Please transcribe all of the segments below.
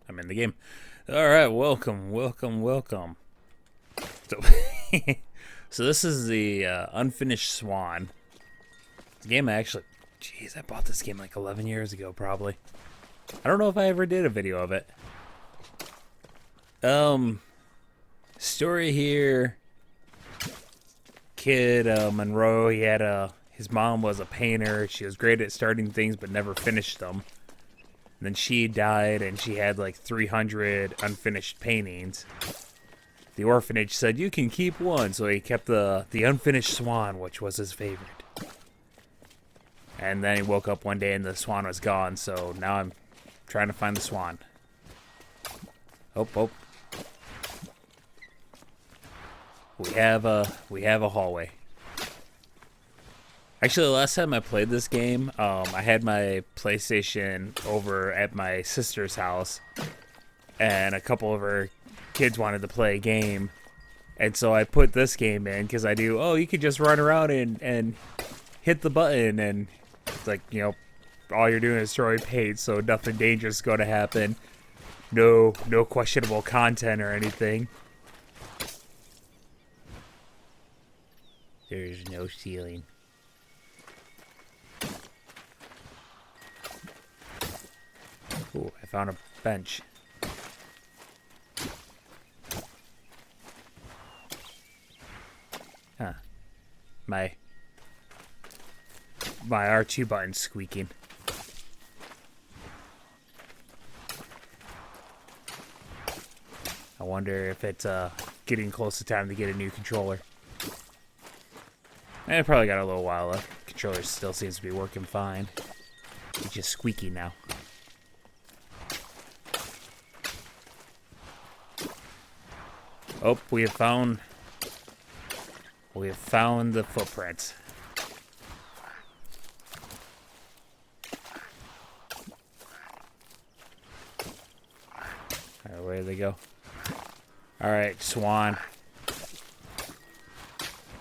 I'm in the game. All right, welcome. So, so this is the unfinished Swan. The game I bought this game like 11 years ago, probably. I don't know if I ever did a video of it. Story here. Kid, Monroe, his mom was a painter. She was great at starting things, but never finished them. And then she died, and she had like 300 unfinished paintings. The orphanage said, "You can keep one," so he kept the unfinished swan, which was his favorite. And then he woke up one day, and the swan was gone. So now I'm trying to find the swan. Oh! We have a hallway. Actually, the last time I played this game, I had my PlayStation over at my sister's house, and a couple of her kids wanted to play a game, and so I put this game in because I do. Oh, you could just run around and hit the button, and it's like, all you're doing is throwing paint, so nothing dangerous is going to happen. No questionable content or anything. There's no ceiling. Ooh, I found a bench. Huh. My R2 button's squeaking. I wonder if it's getting close to time to get a new controller. I probably got a little while left. Controller still seems to be working fine. It's just squeaky now. Oh, we have found the footprints. Alright, where did they go? Alright, Swan.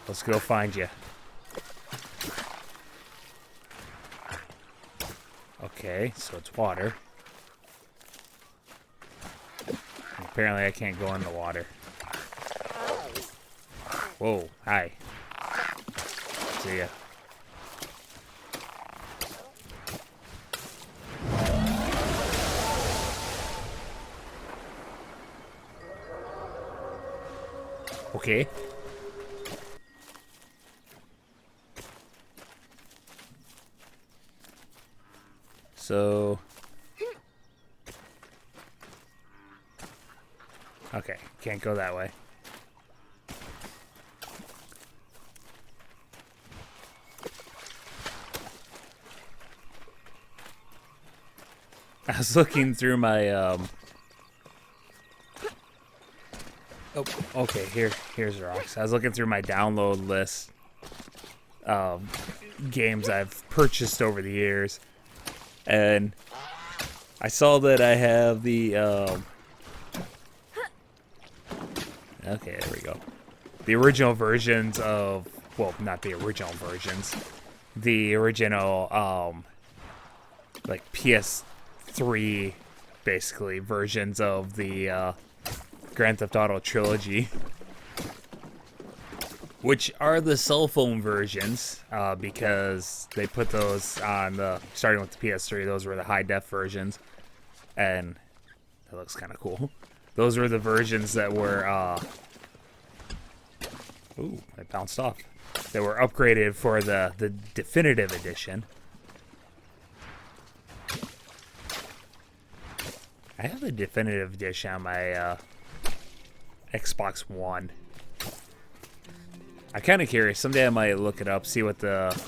Let's go find you. Okay, so it's water. Apparently I can't go in the water. Whoa, hi. See ya. Okay. So... okay, can't go that way. I was looking through my, Oh, okay, here's rocks. I was looking through my download list of games I've purchased over the years, and I saw that I have the, okay, there we go. The original versions of, well, not the original versions. The original, like PS3, basically, versions of the, Grand Theft Auto trilogy. Which are the cell phone versions, because they put those on the, starting with the PS3, those were the high-def versions. And that looks kind of cool. Those were the versions that were, ooh, I bounced off. They were upgraded for the definitive edition. I have the definitive edition on my Xbox One. I'm kind of curious. Someday I might look it up, see what the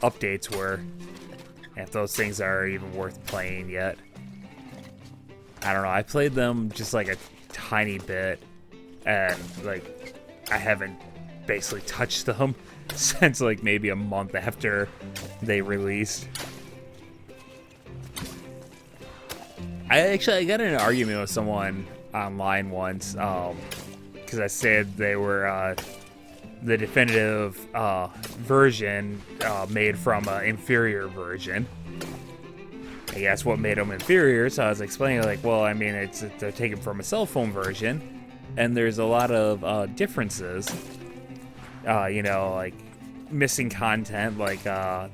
updates were, and if those things are even worth playing yet. I don't know. I played them just like a tiny bit, and like I haven't basically touched them since like maybe a month after they released. I got in an argument with someone online once, because I said they were the definitive version made from an inferior version. I guess what made them inferior. So I was explaining, like, well, I mean, they're taken from a cell phone version, and there's a lot of differences. You know, like missing content, like a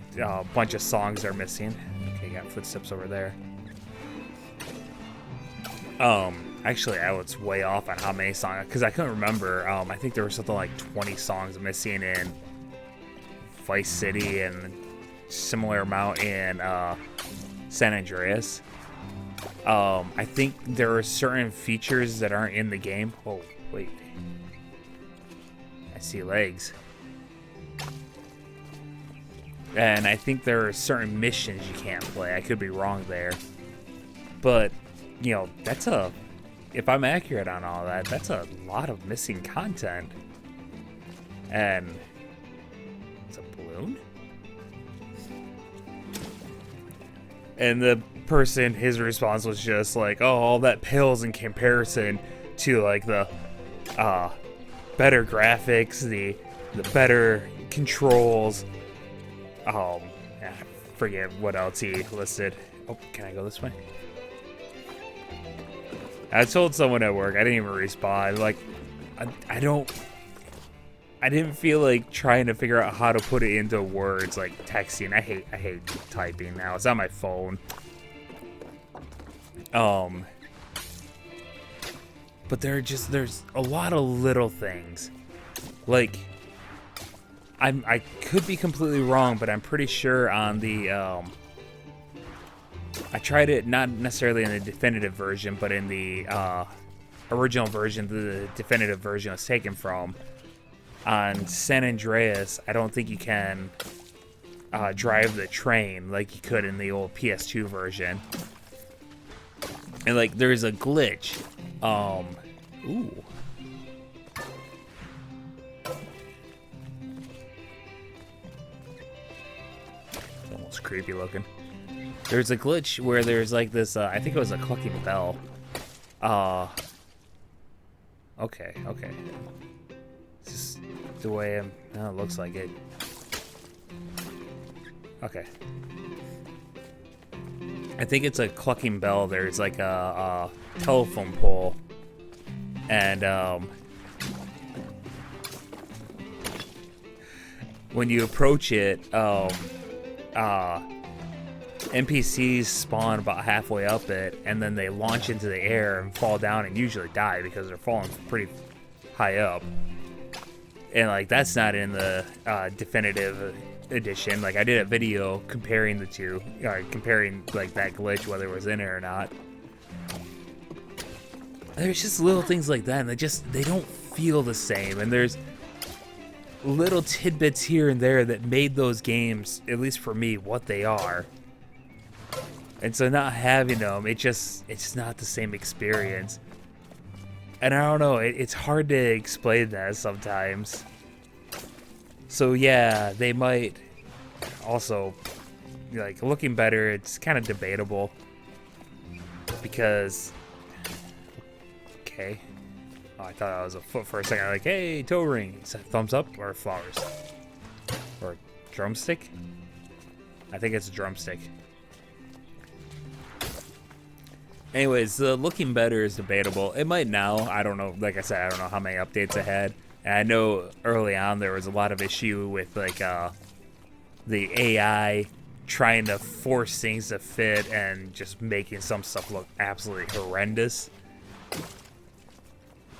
bunch of songs are missing. Okay, got footsteps over there. Actually, I was way off on how many songs, because I couldn't remember. I think there was something like 20 songs missing in Vice City and similar amount in San Andreas. I think there are certain features that aren't in the game. Oh, wait. I see legs. And I think there are certain missions you can't play. I could be wrong there. But, you know, if I'm accurate on all that, that's a lot of missing content. And it's a balloon? And the person, his response was just like, oh, all that pales in comparison to like the better graphics, the better controls. I forget what else he listed. Oh, can I go this way? I told someone at work, I didn't even respond. Like, I didn't feel like trying to figure out how to put it into words, like texting. I hate typing now. It's on my phone. But there's a lot of little things. Like, I could be completely wrong, but I'm pretty sure on the I tried it not necessarily in the definitive version, but in the original version the definitive version was taken from. On San Andreas, I don't think you can drive the train like you could in the old PS2 version. And like there's a glitch. Ooh. It's almost creepy looking. There's a glitch where there's like this, I think it was a clucking bell. Okay. It's just the way it looks like it. Okay. I think it's a clucking bell. There's like a telephone pole. And, when you approach it, NPCs spawn about halfway up it, and then they launch into the air and fall down and usually die because they're falling pretty high up. And like that's not in the definitive edition. Like I did a video comparing the two, comparing like that glitch, whether it was in it or not. There's just little things like that, and they don't feel the same. And there's little tidbits here and there that made those games, at least for me, what they are. And so not having them, it's not the same experience. And I don't know, it's hard to explain that sometimes. So yeah, they might also, like, looking better, it's kind of debatable. Because, okay. Oh, I thought that was a foot for a second. Like, hey, toe ring. Is that thumbs up or flowers? Or drumstick? I think it's a drumstick. Anyways, the looking better is debatable. It might now. I don't know. Like I said, I don't know how many updates I had. And I know early on there was a lot of issue with like the AI trying to force things to fit and just making some stuff look absolutely horrendous.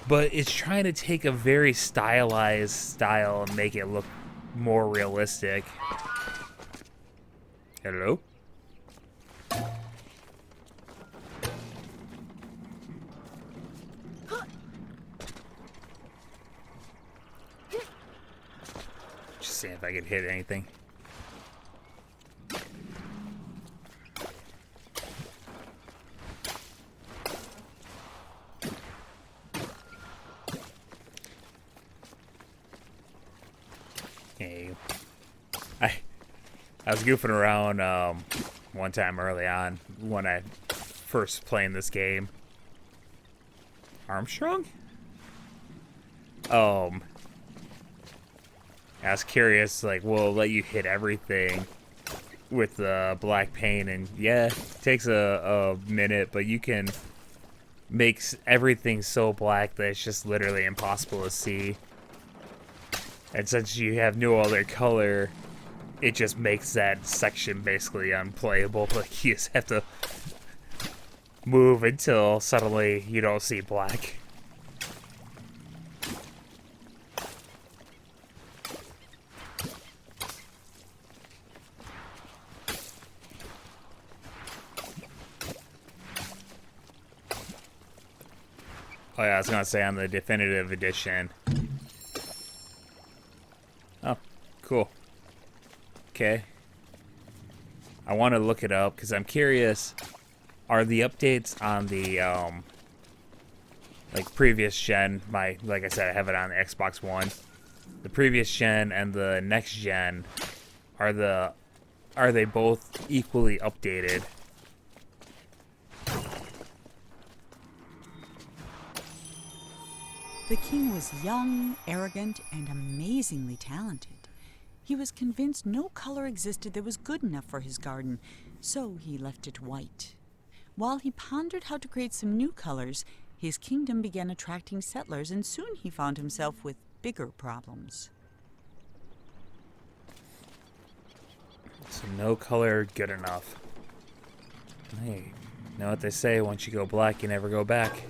But it's trying to take a very stylized style and make it look more realistic. Hello? Just seeing if I can hit anything. I was goofing around one time early on when I first playing this game. Armstrong? I was curious, like, will it let you hit everything? with the black paint, and yeah, it takes a minute, but you can make everything so black that it's just literally impossible to see. And since you have no other color, it just makes that section basically unplayable. Like, you just have to move until suddenly you don't see black. Oh yeah, I was gonna say on the definitive edition. Oh, cool. Okay. I want to look it up because I'm curious. Are the updates on the like previous gen? Like I said, I have it on the Xbox One. The previous gen and the next gen, are they both equally updated? The king was young, arrogant, and amazingly talented. He was convinced no color existed that was good enough for his garden, so he left it white. While he pondered how to create some new colors, his kingdom began attracting settlers, and soon he found himself with bigger problems. So no color good enough. Hey, you know what they say, once you go black, you never go back.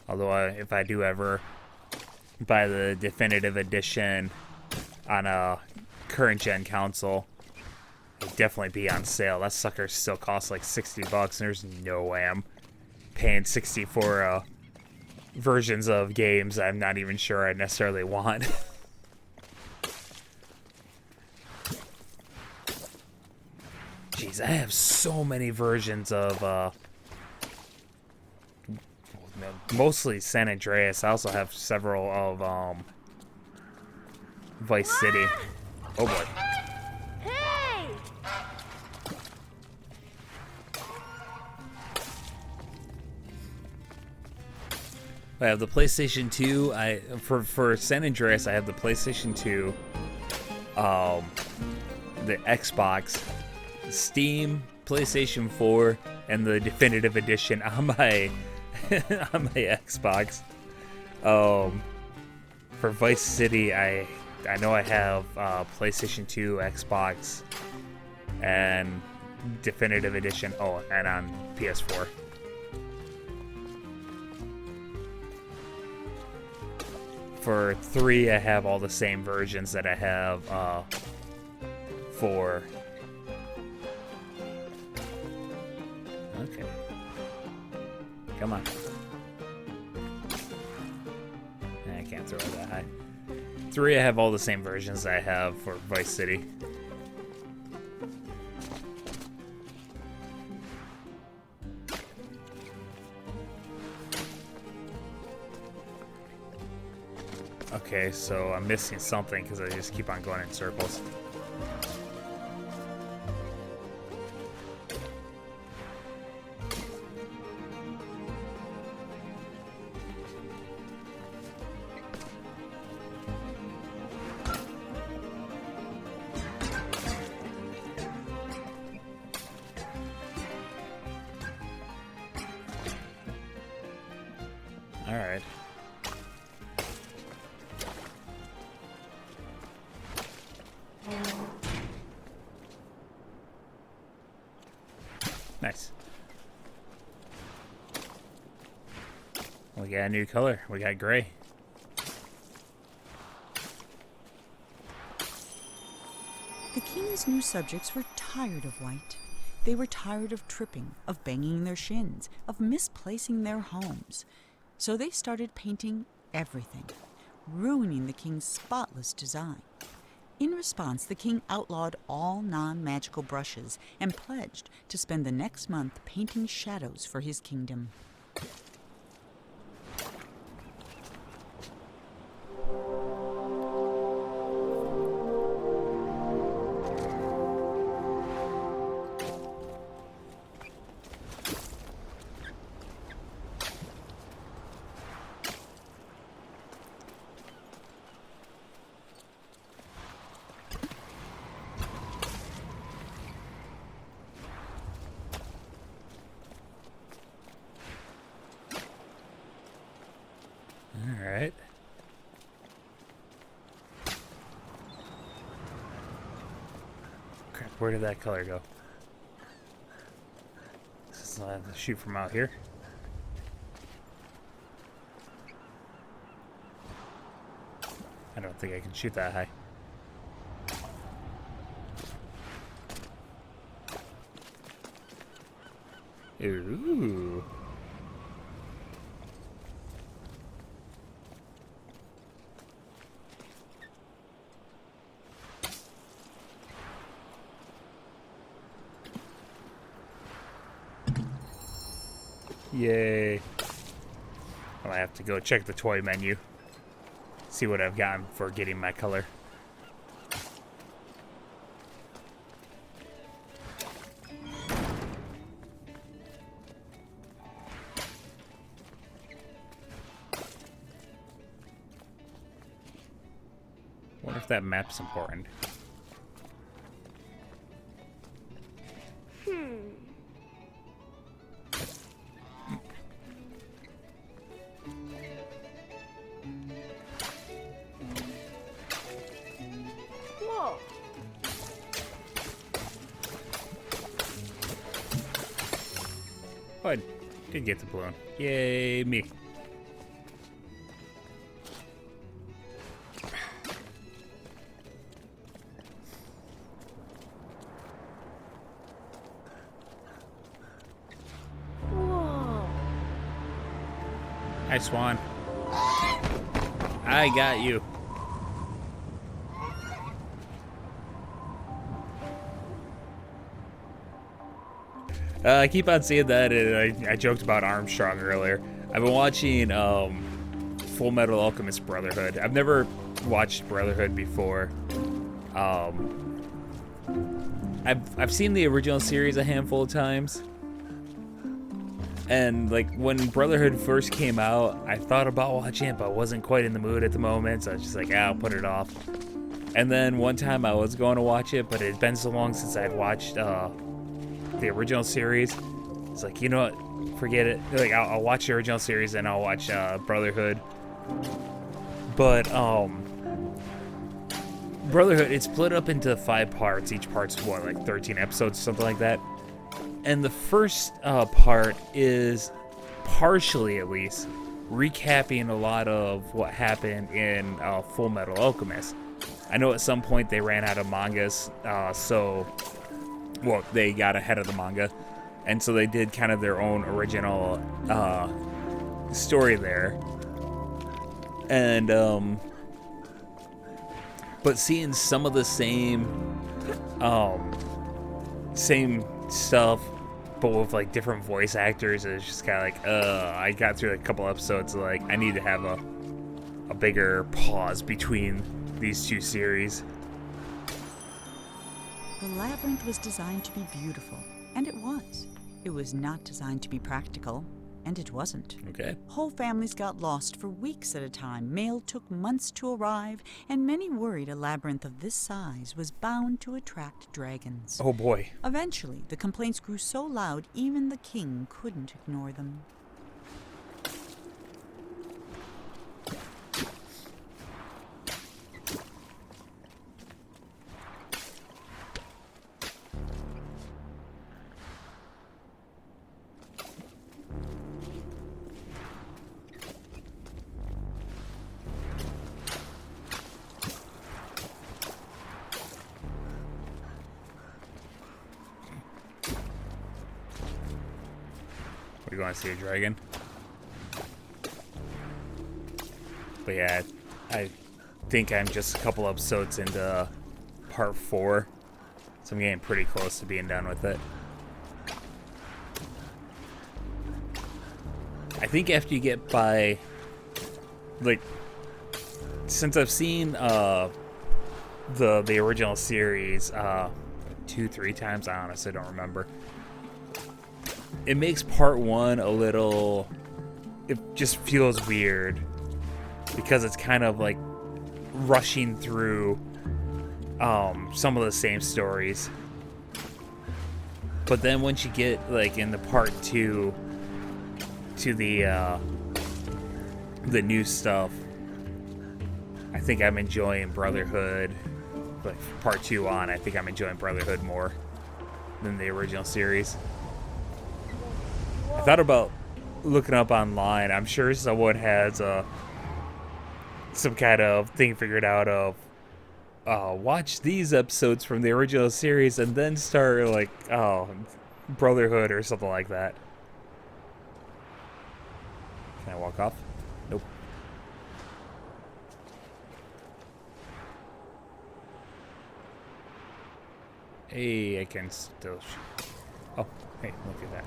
Although if I do ever buy the definitive edition on a current gen console, it'll definitely be on sale. That sucker still costs like $60, and there's no way I'm paying 60 for versions of games I'm not even sure I necessarily want. Jeez, I have so many versions of mostly San Andreas. I also have several of Vice City. Oh boy. Hey! I have the PlayStation 2. For San Andreas, I have the PlayStation 2, the Xbox, Steam, PlayStation 4, and the definitive edition on my on my Xbox. For Vice City, I know I have PlayStation 2, Xbox, and definitive edition. Oh, and on PS4. For 3, I have all the same versions that I have for. Okay. Come on. I can't throw it that high. 3, I have all the same versions I have for Vice City. Okay, so I'm missing something because I just keep on going in circles. All right. Nice. We got a new color. We got gray. The king's new subjects were tired of white. They were tired of tripping, of banging their shins, of misplacing their homes. So they started painting everything, ruining the king's spotless design. In response, the king outlawed all non-magical brushes and pledged to spend the next month painting shadows for his kingdom. where did that color go? This is shoot from out here. I don't think I can shoot that high. Ooh. Yay. Well, I have to go check the toy menu. See what I've gotten for getting my color. Wonder if that map's important. Whoa. Oh, I did get the balloon. Yay, me. Whoa. Hi, Swan. I got you. I keep on seeing that, and I joked about Armstrong earlier. I've been watching Full Metal Alchemist Brotherhood. I've never watched Brotherhood before. I've seen the original series a handful of times. And like when Brotherhood first came out, I thought about watching it, but I wasn't quite in the mood at the moment, so I was just like, I'll put it off. And then one time I was going to watch it, but it had been so long since I'd watched the original series. It's like, you know what, forget it. Like I'll watch the original series and I'll watch Brotherhood. But Brotherhood, it's split up into 5 parts. Each part's what, like 13 episodes, something like that. And the first part is partially, at least, recapping a lot of what happened in Full Metal Alchemist. I know at some point they ran out of mangas, well, they got ahead of the manga, and so they did kind of their own original story there. And but seeing some of the same stuff, but with like different voice actors, is just kind of like, I got through a couple episodes, like I need to have a bigger pause between these two series. The labyrinth was designed to be beautiful, and it was. It was not designed to be practical, and it wasn't. Okay. Whole families got lost for weeks at a time. Mail took months to arrive, and many worried a labyrinth of this size was bound to attract dragons. Oh boy. Eventually, the complaints grew so loud even the king couldn't ignore them. We want to see a dragon. But yeah, I think I'm just a couple episodes into part 4, so I'm getting pretty close to being done with it. I think after you get by, like, since I've seen the original series 2-3 times, I honestly don't remember. It makes part 1 a little, it just feels weird because it's kind of like rushing through some of the same stories. But then once you get like in the part 2 to the new stuff, I think I'm enjoying Brotherhood. Like part 2 on, I think I'm enjoying Brotherhood more. than the original series. I thought about looking up online. I'm sure someone has some kind of thing figured out of watch these episodes from the original series and then start like Brotherhood or something like that. Can I walk off? Nope. Hey, I can still. Oh, hey, look at that.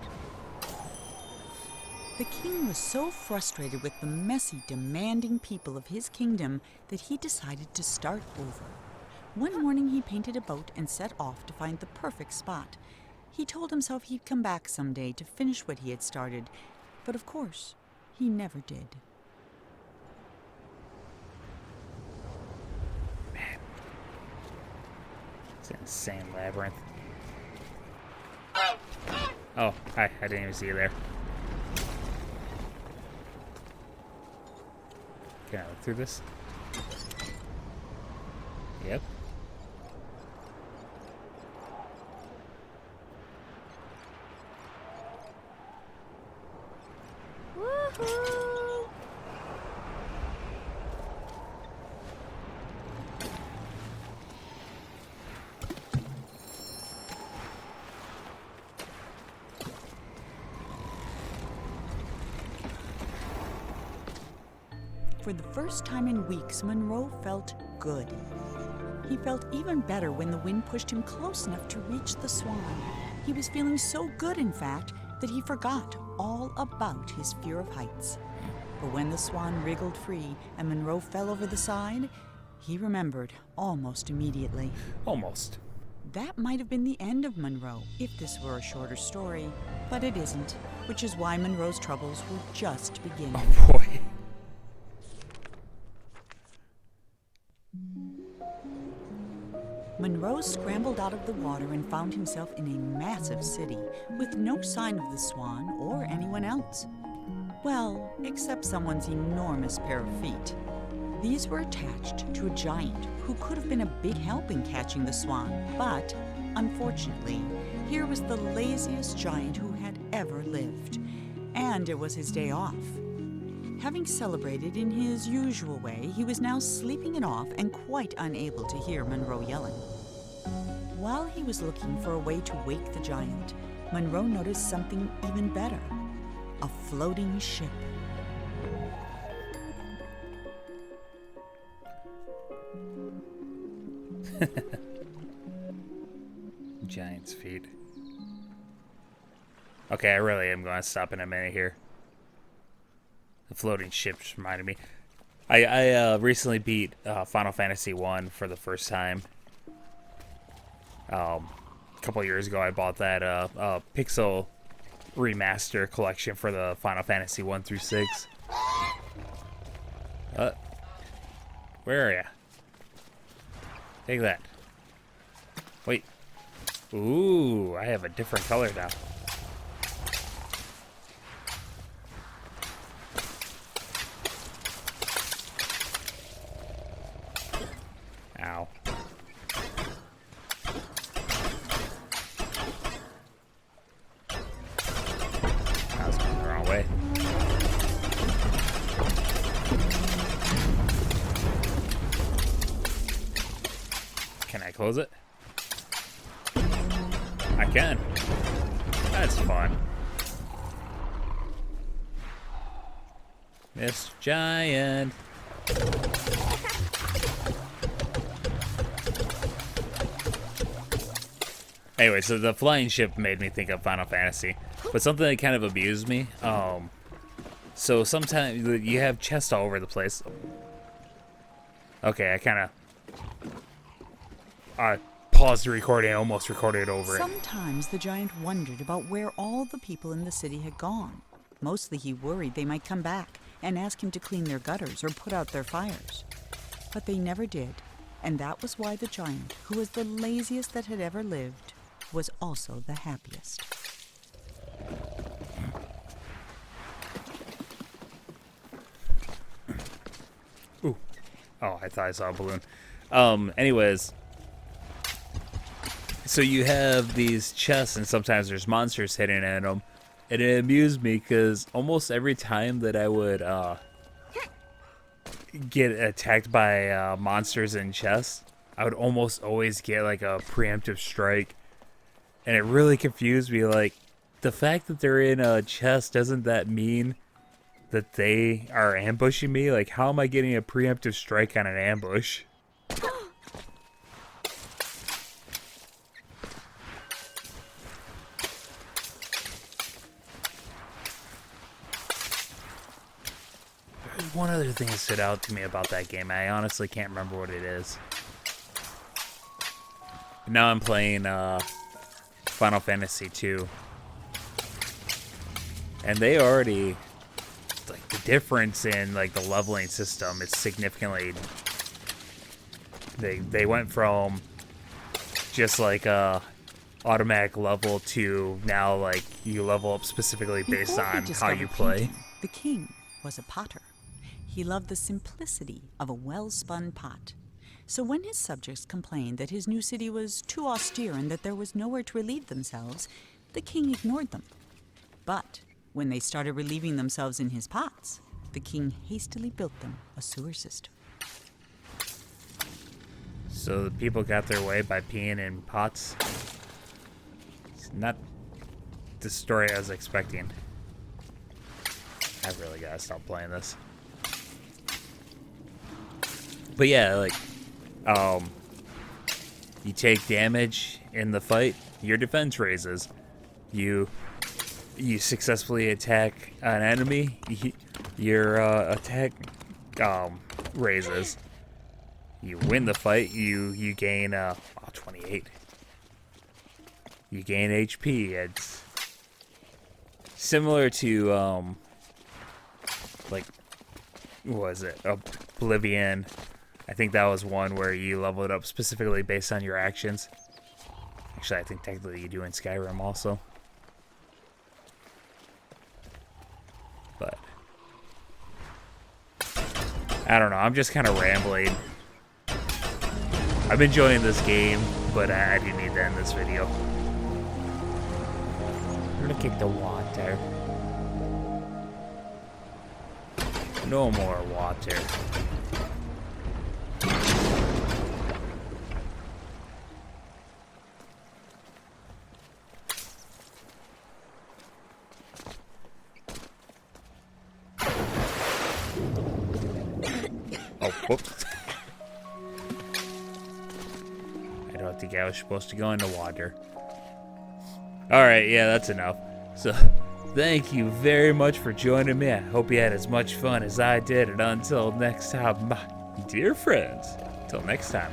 The king was so frustrated with the messy, demanding people of his kingdom that he decided to start over. One morning he painted a boat and set off to find the perfect spot. He told himself he'd come back someday to finish what he had started, but of course, he never did. Man. It's an insane labyrinth. Oh, hi. I didn't even see you there. Can I look through this? Yep. Woohoo! For the first time in weeks, Monroe felt good. He felt even better when the wind pushed him close enough to reach the Swan. He was feeling so good, in fact, that he forgot all about his fear of heights. But when the Swan wriggled free and Monroe fell over the side, he remembered almost immediately. Almost. That might have been the end of Monroe if this were a shorter story, but it isn't, which is why Monroe's troubles were just beginning. Oh boy. Monroe scrambled out of the water and found himself in a massive city with no sign of the Swan or anyone else. Well, except someone's enormous pair of feet. These were attached to a giant who could have been a big help in catching the Swan, but unfortunately, here was the laziest giant who had ever lived, and it was his day off. Having celebrated in his usual way, he was now sleeping it off and quite unable to hear Monroe yelling. While he was looking for a way to wake the giant, Monroe noticed something even better: a floating ship. Giant's feet. Okay, I really am going to stop in a minute here. The floating ships reminded me. I recently beat Final Fantasy 1 for the first time. A couple years ago, I bought that Pixel remaster collection for the Final Fantasy 1 through 6. Where are ya? Take that. Wait. Ooh, I have a different color now. Ow. I was going the wrong way. Can I close it? I can. That's fun. Miss Giant. Anyway, so the flying ship made me think of Final Fantasy, but something that kind of amused me. So sometimes you have chests all over the place. Okay, I kind of paused the recording. I almost recorded over it. Sometimes the giant wondered about where all the people in the city had gone. Mostly he worried they might come back and ask him to clean their gutters or put out their fires. But they never did, and that was why the giant, who was the laziest that had ever lived, was also the happiest. Ooh. Oh, I thought I saw a balloon. Anyways. So you have these chests, and sometimes there's monsters hidden in them, and it amused me because almost every time that I would get attacked by monsters in chests, I would almost always get like a preemptive strike, and it really confused me. Like, the fact that they're in a chest, doesn't that mean that they are ambushing me? Like, how am I getting a preemptive strike on an ambush? There's one other thing that stood out to me about that game. I honestly can't remember what it is. Now I'm playing Final Fantasy 2. And they already, like, the difference in like the leveling system is significantly, they went from just like a automatic level to now like you level up specifically based Before he on how discovered you play. painting, the king was a potter. He loved the simplicity of a well-spun pot. So when his subjects complained that his new city was too austere and that there was nowhere to relieve themselves, the king ignored them. But when they started relieving themselves in his pots, the king hastily built them a sewer system. So the people got their way by peeing in pots. It's not the story I was expecting. I really gotta stop playing this. But yeah, like, you take damage in the fight, your defense raises. You successfully attack an enemy, your attack raises. You win the fight, you gain 28. You gain HP. It's similar to like, what was it? Oblivion. I think that was one where you leveled up specifically based on your actions. Actually, I think technically you do in Skyrim also. But I don't know. I'm just kind of rambling. I'm enjoying this game, but I do need to end this video. Look at the water. No more water. Oh, whoops. I don't think I was supposed to go into water. Alright, yeah, that's enough. So, thank you very much for joining me. I hope you had as much fun as I did. And until next time, my dear friends, until next time.